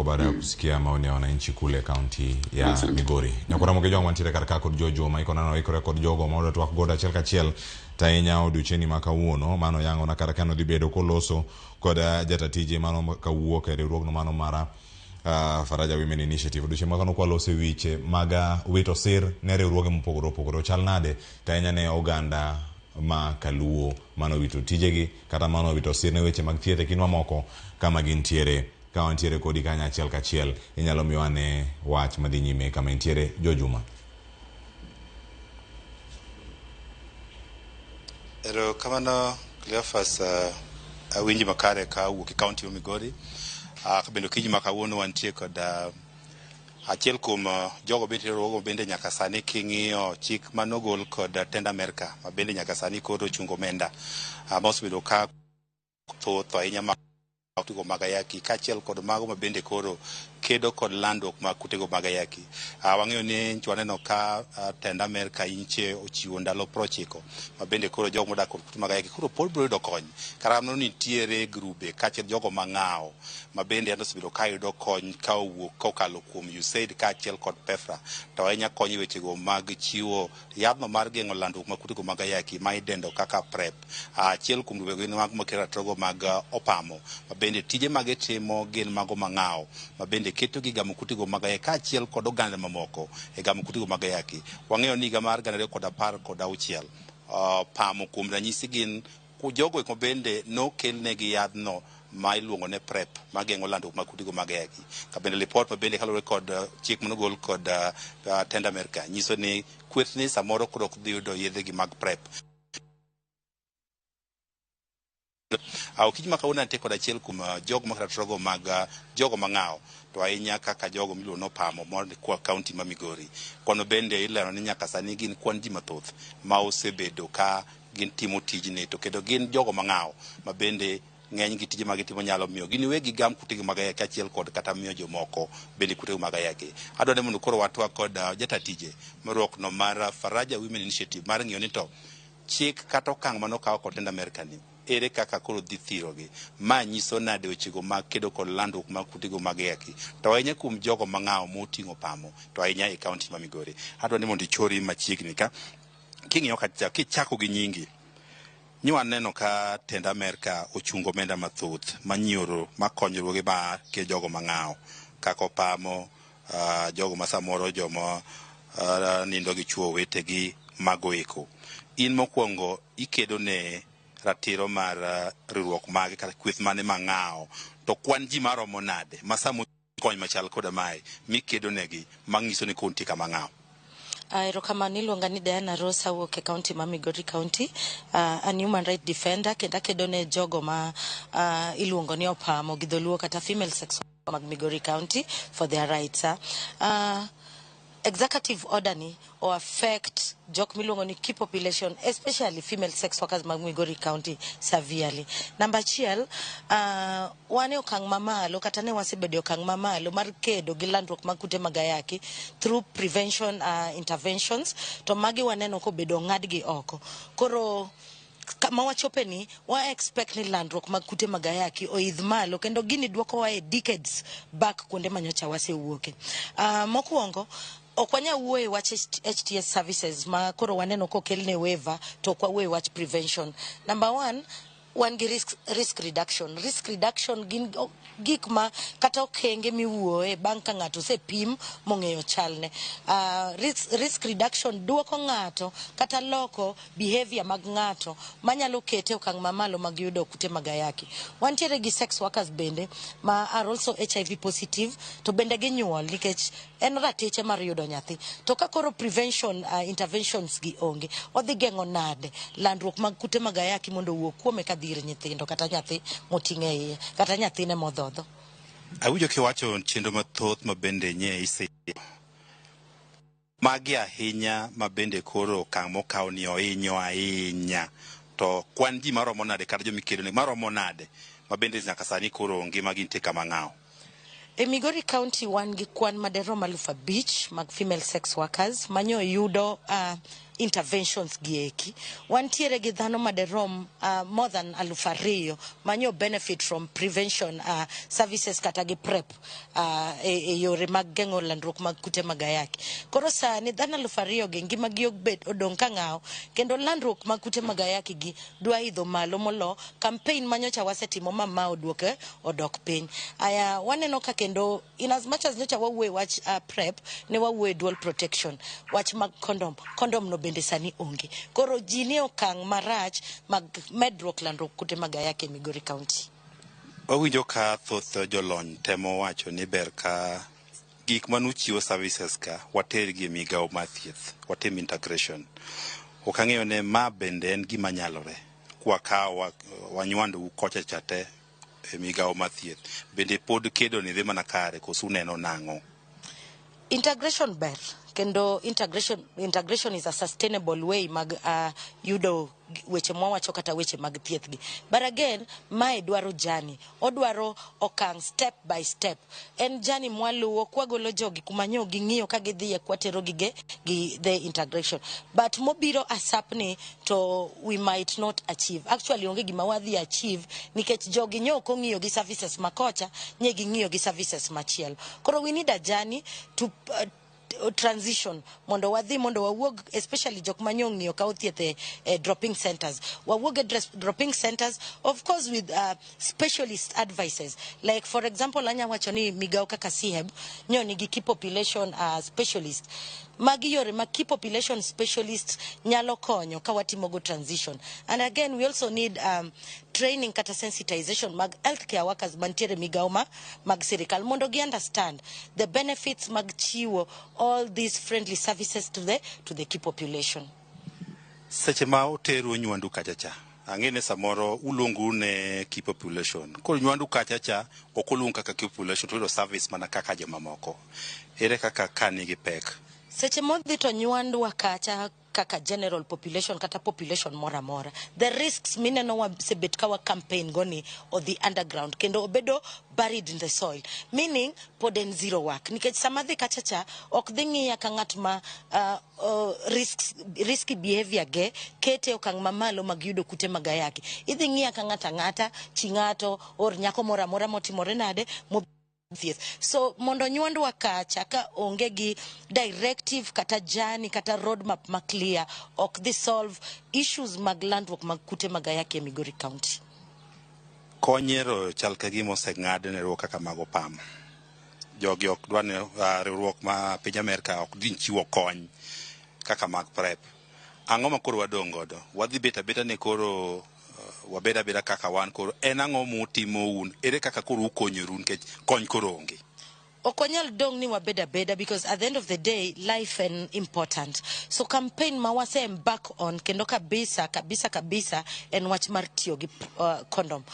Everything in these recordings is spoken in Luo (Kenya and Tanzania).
wako baada ya kusikia maoni ya wananchi kule kaunti ya Migori. Nyakura mogejo mwantire karaka kod jojo maiko nano iko rekod jogo maodo twak goda achiel kachiel tainya odiochieng' ma kawuono mano yango na karakano dhi bedo koloso kod jatatije mano kawuok e riwruogno mano mara Faraja Women Initiative. Odiochieng' ma kano kwalose wiche maga wito sir ne riwruoge mopogore opogore chal nade tainya ne oganda ma kaluo mano wito tijegi kata mano wito sir ne weche mag thieth e kinwa moko kama gintiere ka wantiere kodi kanya achiel kachiel inyalo miwane wach madhi nyime kama intiere Jojuma. Ero kamano Cleophas awinji makare ka wuok e kaunti ma Migori kabendo kiji makawuono wantie kod achiel kuom jogo bende rogo bende nyaka sani king'iyo chik manogol kod Tend America ma bende nyaka sani koro chungo menda mosebedo ka thoth ahinya ma kutego magayaki kachiel kod mago ma bende koro kedo kod landruok ma kutego magayaki wang'eyo ni chwaneno ka Tend America inche ochiwo ndalo 90 ma bende koro jogo modak kod kute magayaki koro pod biro yudo kony karamno nitiere grube kachiel jogo mang'awo ma bende osebedo ka yudo kony ka owuok kokalo kuom USAID kachiel kod PEFRA to ahinya kony wechego mag chiwo yadhno mar geng'o landruok ma kutego magayaki ma idendo kaka PrEP achiel kuom grube gin mag makeratrogo mag opamo ma bende tije magitimo gin mago mang'awo ma bende keto gi gamo kutego magayaki kachiel kod oganda mamoko e gamo kutego magayaki wang'eyo ni higa mar 2016 pamo kuom ranyisi gin jogo ko bende nokelnegi yadhno ma iluongo ne PrEP ma geng'o landruok mag kutego magayaki ka bende report ma bende kalore kod chik manogol kod Tend America nyiso ni kwethni samoro koro ok dhi yudo yedhegi mag PrEP. Kiji makawuono nitie kod achiel kuom jogo makeratrogo mag jogo mang'awo to ahinya kaka jogo miluongo pamo mar kwa kaunti ma Migori kono bende ilero ni nyaka sani gin kwan ji mathoth ma osebedo ka gin timo tijni to kendo gin jogo mang'awo ma bende ng'eny gi tije magitimo nyalo miyo gin wegi gam kutego magayaki achiel kod kata miyo jomoko bende kutego magayaki. Adwaro mondo koro watwa kod jatatije marwokno mar Faraja Women Initiative mar ng'iyo ni to chik kata okang' manokawo kod Tend America ni ere kaka koro dhi thirogi ma nyiso nade wechego mag kedo kod landruok mag kutego magayaki to ahinya kuom jogo mang'awo moting'o pamo to ahinya e kaunti ma Migori. Adwaro ni mondo ichori machiegni ka king'iyo kacha kichako gi nyingi ni waneno ka Tend America ochungo omenda mathoth manyioro makonyruoge ma ke jogo mang'awo kaka opamo jogo ma samoro jomo nindo gi chuo wetegi magoeko. In mokwongo ikedo ne ratiro mar riwruok mage kata kweth mane mang'awo to kwan ji maromo nade ma samo kony machal koda mae mikedo negi mang'iso ni konti kama ng'awo. Erokamano iluonga ni Diana Rosa wuok e kaunti ma Migori County, an human right defender kendo akedo ne jogo ma iluongo ni opamo gi dholuo kata female sex mag Migori County for their rights. Executive order ni o affect jok miluongo ni key population especially female sex workers mag Migori County severely. Number achiel wane okang' mamalo kata ne wasebedo okang' mamalo mar kedo gi landruok mag kute magayaki through prevention interventions to magi waneno ko bedo ng'adgi oko koro kama wachope ni wa expect ni landruok mag kute magayaki oidh malo kendo gini duoko wa e decades back kuonde manyocha wasewuoke. Mokwongo okwanya wuoye wach HTS services ma koro waneno kokelne waiver to kwa wuoye wach prevention. Number 1 wan gi risk reduction gin gik ma kata okenge miwuoye bang' ka ng'ato osepim mong'eyo chalne. Risk reduction duoko ng'ato kata loko behavior mag ng'ato manyalo kete okang' mamalo mag yudo kute magayaki. Wantiere gi sex workers bende ma are also HIV positive to bende ginyuol nikech en ratiche mar yudo nyathi to ka koro prevention interventions gi onge odhi geng'o nade landruok mag kute magayaki mondo wuok kuome ka dhir nyithindo kata nyathi moting'e iye kata nyathine modhodho. Awinjo kiwacho chenro mathoth ma bende nye magi ahinya ma bende koro okang' mokawo ni ohinyo ahinya to kwan ji maromo nade kata jomikedo ne maromo nade ma bende nyaka sani koro ngima gi nitie kama ng'awo. E Migori County wan gi kwan maderom 5,000 mag female sex workers manyo yudo interventions gieki. Wantiere gi dhano maderom more than 2,000 manyo benefit from prevention services kata gi prep e yore mag geng'o landruok mag kute mag ayaki. Koro sani dhano 2,000 gi ngima gi obet odong' ka ng'aw kendo landruok mag kute mag ayaki gi dwa idho malo molo campaign manyocha wasetimo mama oduoke odok piny. Aya waneno ka kendo in as much as nyocha wawuoye wach prep ne wawuoye dual protection wach mag condom no bende sani onge. Koro ji ne okang' marach mag medruok landruok kute mag ayaki e Migori County. Wawinjo ka thoth jolony temo wacho ni ber ka gik manuchiwo services ka water gi migao mar thieth, watim integration. Okang'eyo ne ma bende en gima nyalore kwa ka wanywandu kocha chate e migao mar thieth. Bende pod kedo ni dhi mana kare koso uneno nang'o? Integration ber kendo integration is a sustainable way mag yudo weche mwawacho kata weche mag thieth gi. But again, mae dwaro jani. Odwaro okang' step by step. En jani mwaluwo kwagolo jogi kumanyo ging'iyo ka gidhiye kwatero gi the integration. But mobiro asapni to we might not achieve. Actually onge gima wadhi achieve nikech jogi nyo kong'iyo gi services makocha nye ging'iyo gi services machielo. Koro we need a journey to transition mondo wadhi mondo wawuog especially jok manyo ng'iyo ka othiethe dropping centers wawuog dropping centers of course with specialist advices like for example anya wacho ni migao kaka CHEB nyo nigi key population specialist magi yore ma key population specialist nyalo konyo ka watimo go transition. And again we also need training kata sensitization mag healthcare workers mantiere migao mag sirikal mondo gi understand the benefits mag chiwo all these friendly services to the key population. Seche ma oteru nywandu kachacha ang'ene samoro ulungu ne key population koro nywandu kachacha okolung kaka key population to service mana kaka jomamoko ere kaka kanigi pek seche modhi to nywandu wakacha kaka general population kata population mora mora the risks mineno wa sebet kawa campaign goni or the underground kendo obedo buried in the soil meaning poden zero work nikech samadhi kachacha ok dhingiya ka ng'at ma risky behavior ge kete okang' mamalo mag yudo kute mag ayaki idhingiya ka ng'ata chingato or nyako mora mora motimore nade so mondo nywandu wakacha ka onge gi directive kata jani kata roadmap ma clear ok dhi solve issues mag landruok mag kute mag ayaki e Migori County. Konyero chal ka gimo oseng'ad ne ruok kaka mago pam jogi ok dwa ne riwruok ma piny Amerka ok dhi chiwo kony kaka mag prep ang'o ma koro wadong' godo wadhi beta ne koro wabeda kaka wan koro en ang'o mutimo un ere kaka koro ukonyoru nikech kony koro onge okonyal dong ni wabeda because at the end of the day life and important so campaign ma wase embark on kendo kabisa en wach mar tiyo gi condom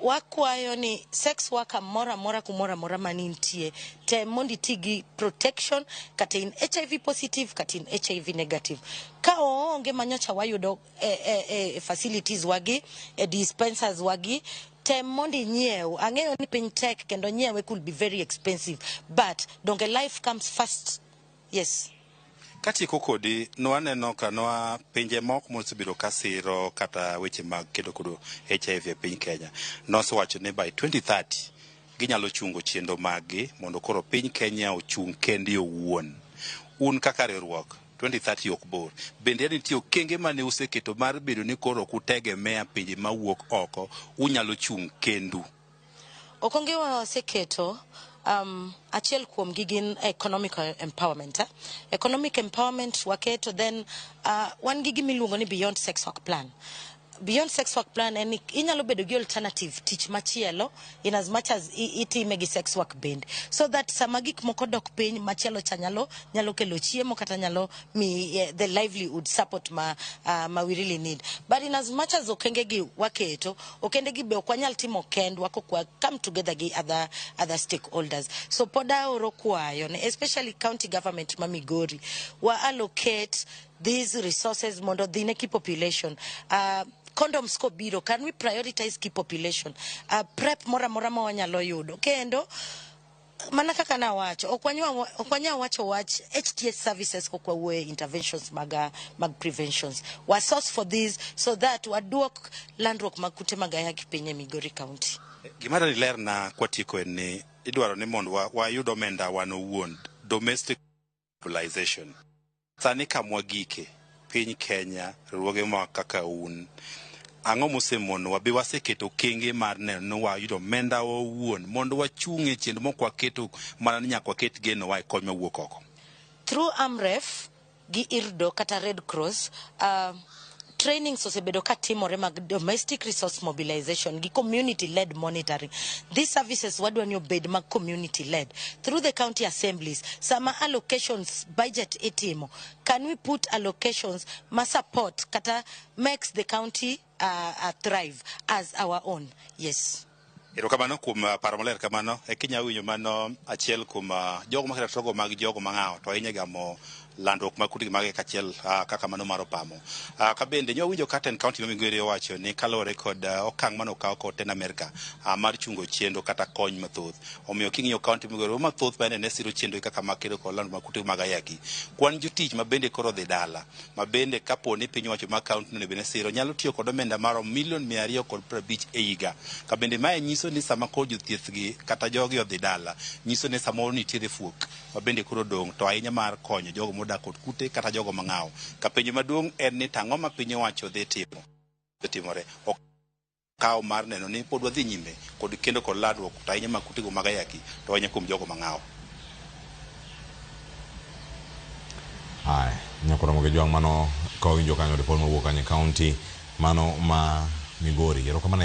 wakwayo ni sex worker mora kumora manintie te mondi tigi protection kata in HIV positive kata in HIV negative ka onge manyocha wayudo facilities wagi dispensers wagi tem mondi nyiew ang'eyo ni piny tek kendo nyiewe could be very expensive but donge life comes first. Yes. Katieko kodi nwaneno ka nwa pinje moko mosebedo kasiro kata weche mag kedo kod HIV e piny Kenya nosewacho ni by 2030 ginyalo chungo chiendo magi mondo koro piny Kenya ochung kendi owuon un kaka riwruok 2030 ok bor bende nitie okenge mane useketo mar bedo ni koro kutegemea pinje mawuok oko unyalo chung kendu okonge waseketo achiel kuom gigin economic empowerment economic empowerment waketo then wan gigi miluongo ni beyond sex work plan en inyalo bedo gi alternative tich machielo in as much as itime gi sex work bend so that sama gik moko dok piny machielo cha nyalo kelo chiemo kata nyalo the livelihood support ma we really need but in as much as okenge gi waketo okende gi be okwanyal timo kend wako come together gi other stakeholders so poda oro kwayo especially county government ma Migori wa allocate these resources mondo dhine key population condoms ko biro can we prioritize key population prep mora ma wanyalo yudo kendo mana kaka na wacho okwanya wacho wach HTS services kwa we interventions mag preventions wa source for this so that waduok landruok makute magaya kipenye Migori County. Gimara ni ler na kwatiko ni idwaro ni mondo wa yudo omenda wan owuon, domestic mobilization. Sani kamwa gike piny Kenya ruoge ma kaka un ang'o mosemono wabe waseketo kenge mar neno wa yudo omenda owuon mondo wachunge chendo moko waketo mana ni nyaka waket geno wa kony mawuok oko. Through AMREF gi IRDO kata Red Cross trainings osebedo ka timore mag domestic resource mobilization gi community led monitoring. These services wadwani obed mag community led through the county assemblies. Sama allocations budget itimo, can we put allocations ma support kata makes the county thrive as our own? Yes. Erokamano kuom paro maler kamano e Kenya winyo mano achiel kuom jogo ma togo mag jogo mang'aw to ahinya gamo landruok makutigi mage kachiel kaka mano maro pamo ka bende nyo winjo Katen County ma Migori owacho ni kalore kod okang' mano kawo kod ten America mar chungo chendo kata kony mathoth omiyo king'iyo county Migori mathoth bende ne siro chendo kaka makedo kod landruok makutigi mag ayaki kwan jotich ma bende koro dhi dala ma bende kapo ni piny owacho ma county no bende siro nyalo tiyo kod omenda maro $250,000 e higa ka bende mae nyiso ni sama kod jothieth gi kata jogi odhi dala nyiso ni samoro nitiere fuok ma bende koro dong to ahinya mar konyo jogo modak kod kute kata jogo mang'aw ka penjo maduong' en ni tang'o ma piny owacho dhi timore okaw mar neno ni pod wadhi nyime kod kendo kod landruok to ahinya mag kutego mag ayaki to ahinya kuom jogo mang'aw. Ai nyakoro moge jwang mano ka winjo kanyo ripot mawuok Kanye County mano ma Migori erokamano